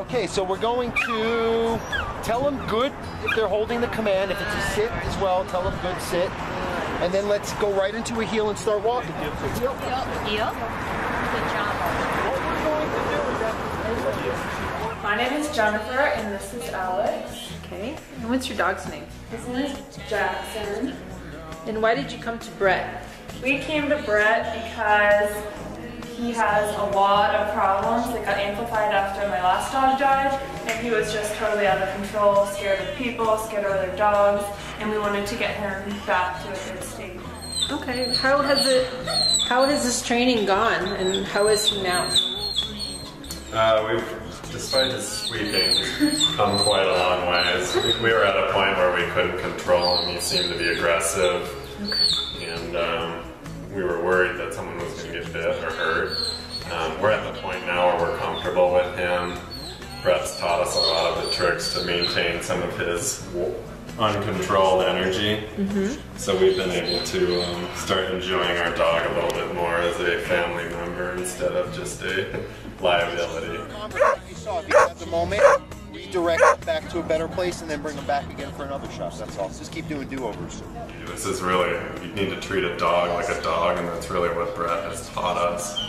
Okay, so we're going to tell them good if they're holding the command. If it's a sit as well, tell them good sit. And then let's go right into a heel and start walking. Heel. Heel. Good job. What we're going to do is My name is Jennifer and this is Alex. Okay. And what's your dog's name? His name is Jackson. And why did you come to Brett? We came to Brett because he has a lot of problems that got amplified after my last dog died, and he was just totally out of control, scared of people, scared of other dogs, and we wanted to get him back to a good state. Okay. How has this training gone, and how is he now? Despite his squeaking, come quite a long ways. We were at a point where we couldn't control him. He seemed to be aggressive, and we were worried that someone was going to get bit or hurt. We're at the point now where we're comfortable with him. Brett's taught us a lot of the tricks to maintain some of his uncontrolled energy. So we've been able to start enjoying our dog a little bit more as a family member instead of just a liability. you saw if you have the moment, redirect it back to a better place and then bring them back again for another shot. That's all. Just keep doing do-overs. This is really, you need to treat a dog like a dog, and that's really what Brett has taught us.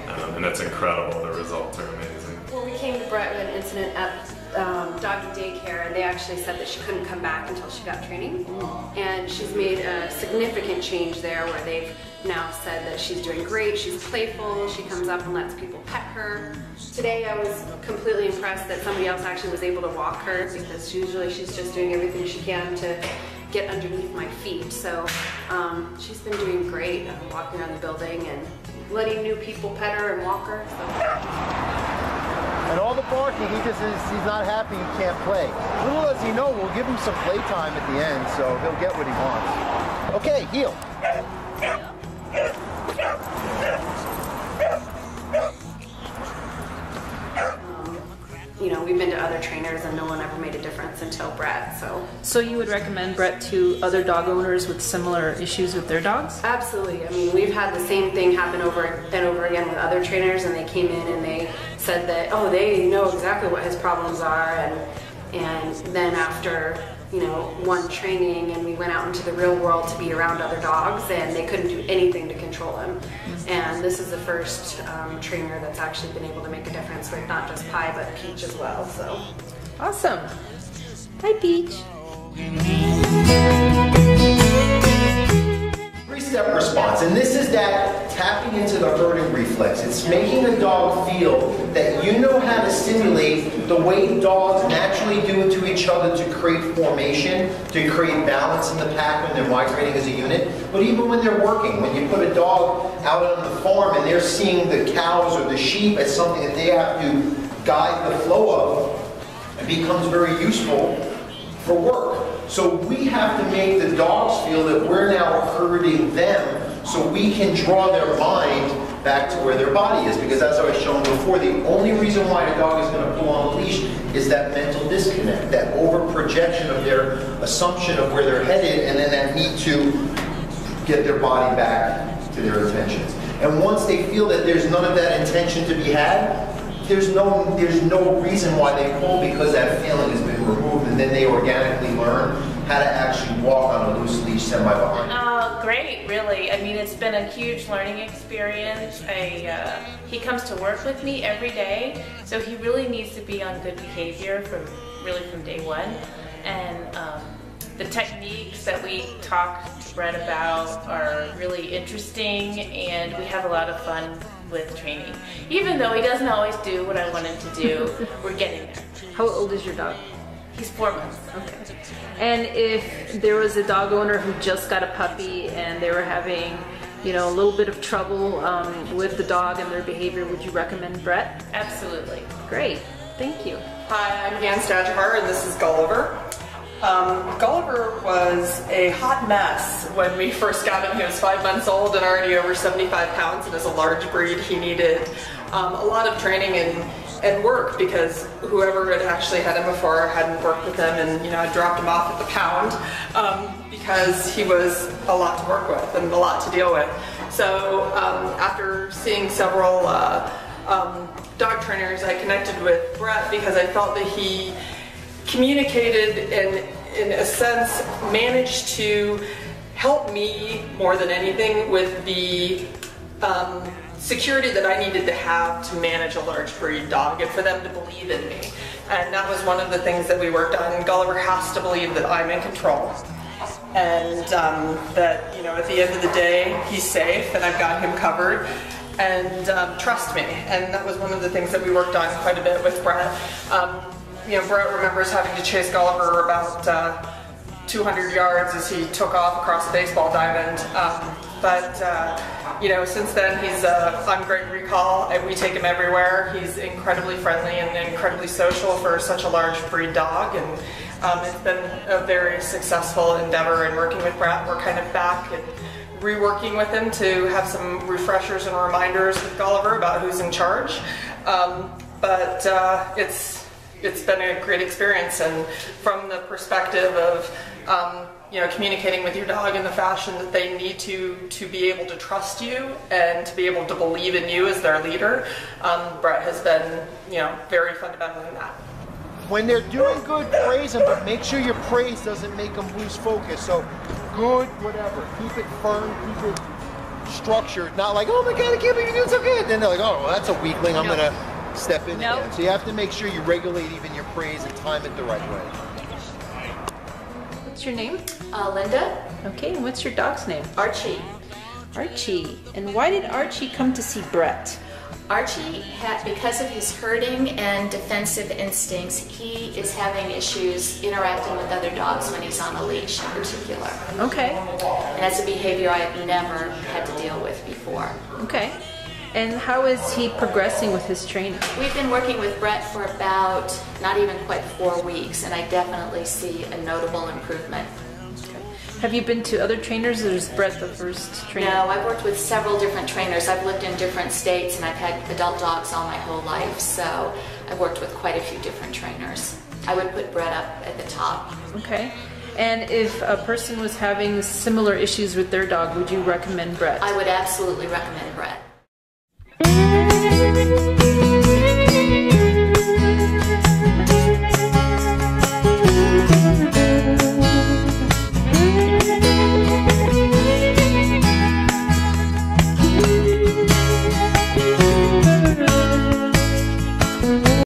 And it's incredible. The results are amazing. Well, we came to Brett with an incident at doggy daycare, and they actually said that she couldn't come back until she got training. And she's made a significant change there where they've now said that she's doing great, she's playful, she comes up and lets people pet her. Today I was completely impressed that somebody else actually was able to walk her, because usually she's just doing everything she can to get underneath my feet. So she's been doing great, walking around the building and letting new people pet her and walk her. So. And all the barking, he's not happy he can't play. Little does he know, we'll give him some playtime at the end, so he'll get what he wants. Okay, heel. You know, we've been to other trainers and no one ever made a difference until Brett, so. So you would recommend Brett to other dog owners with similar issues with their dogs? Absolutely. I mean, we've had the same thing happen over and over again with other trainers, and they came in and they said that, oh, they know exactly what his problems are, and then after, you know, one training and we went out into the real world to be around other dogs, and they couldn't do anything to control him. And this is the first trainer that's actually been able to make a difference with not just Pie but Peach as well. So awesome. Hi, Peach. Three-step response, and this is that tapping into the herding reflex. It's making a dog feel that you know how to stimulate the way dogs naturally do to each other to create formation, to create balance in the pack when they're migrating as a unit, but even when they're working. When you put a dog out on the farm and they're seeing the cows or the sheep as something that they have to guide the flow of, it becomes very useful for work. So we have to make the dogs feel that we're now herding them, so we can draw their mind back to where their body is. Because as I was showing before, the only reason why the dog is going to pull on the leash is that mental disconnect, that over projection of their assumption of where they're headed, and then that need to get their body back to their intentions. And once they feel that there's none of that intention to be had, there's no reason why they pull, because that feeling has been removed, and then they organically learn how to actually walk on a loose leash semi-behind. Great, really. I mean, it's been a huge learning experience. He comes to work with me every day, so he really needs to be on good behavior from day one. And the techniques that we talk to Brett about are really interesting, and we have a lot of fun with training. Even though he doesn't always do what I want him to do, we're getting there. How old is your dog? He's 4 months. Okay. And if there was a dog owner who just got a puppy and they were having, you know, a little bit of trouble with the dog and their behavior, would you recommend Brett? Absolutely. Great. Thank you. Hi, I'm Van Stadjahar, and this is Gulliver. Gulliver was a hot mess when we first got him. He was 5 months old and already over 75 pounds, and as a large breed he needed a lot of training and work, because whoever had actually had him before hadn't worked with him, and, you know, I dropped him off at the pound because he was a lot to work with and a lot to deal with. So after seeing several dog trainers, I connected with Brett because I felt that he communicated and, in a sense, managed to help me more than anything with the security that I needed to have to manage a large breed dog and for them to believe in me. And that was one of the things that we worked on. Gulliver has to believe that I'm in control and that, you know, at the end of the day, he's safe and I've got him covered. And trust me. And that was one of the things that we worked on quite a bit with Brett. You know, Brett remembers having to chase Gulliver about 200 yards as he took off across a baseball diamond. You know, since then he's on great recall and we take him everywhere. He's incredibly friendly and incredibly social for such a large breed dog, and it's been a very successful endeavor. And working with Brett, we're kind of back and reworking with him to have some refreshers and reminders with Gulliver about who's in charge. It's been a great experience, and from the perspective of you know, communicating with your dog in the fashion that they need to be able to trust you and to be able to believe in you as their leader, Brett has been, you know, very fundamental in that. When they're doing good, praise them, but make sure your praise doesn't make them lose focus. So good, whatever, keep it firm, keep it structured, not like, oh my God, I can't believe you're doing so good. Then they're like, oh, well, that's a weakling, I'm gonna step in again. So you have to make sure you regulate even your praise and time it the right way. What's your name? Linda. Okay, and what's your dog's name? Archie. Archie. And why did Archie come to see Brett? Archie, because of his herding and defensive instincts, he is having issues interacting with other dogs when he's on a leash in particular. Okay. And that's a behavior I have never had to deal with before. Okay. And how is he progressing with his training? We've been working with Brett for about not even quite 4 weeks, and I definitely see a notable improvement. Okay. Have you been to other trainers, or is Brett the first trainer? No, I've worked with several different trainers. I've lived in different states, and I've had adult dogs all my whole life, so I've worked with quite a few different trainers. I would put Brett up at the top. Okay. And if a person was having similar issues with their dog, would you recommend Brett? I would absolutely recommend Brett.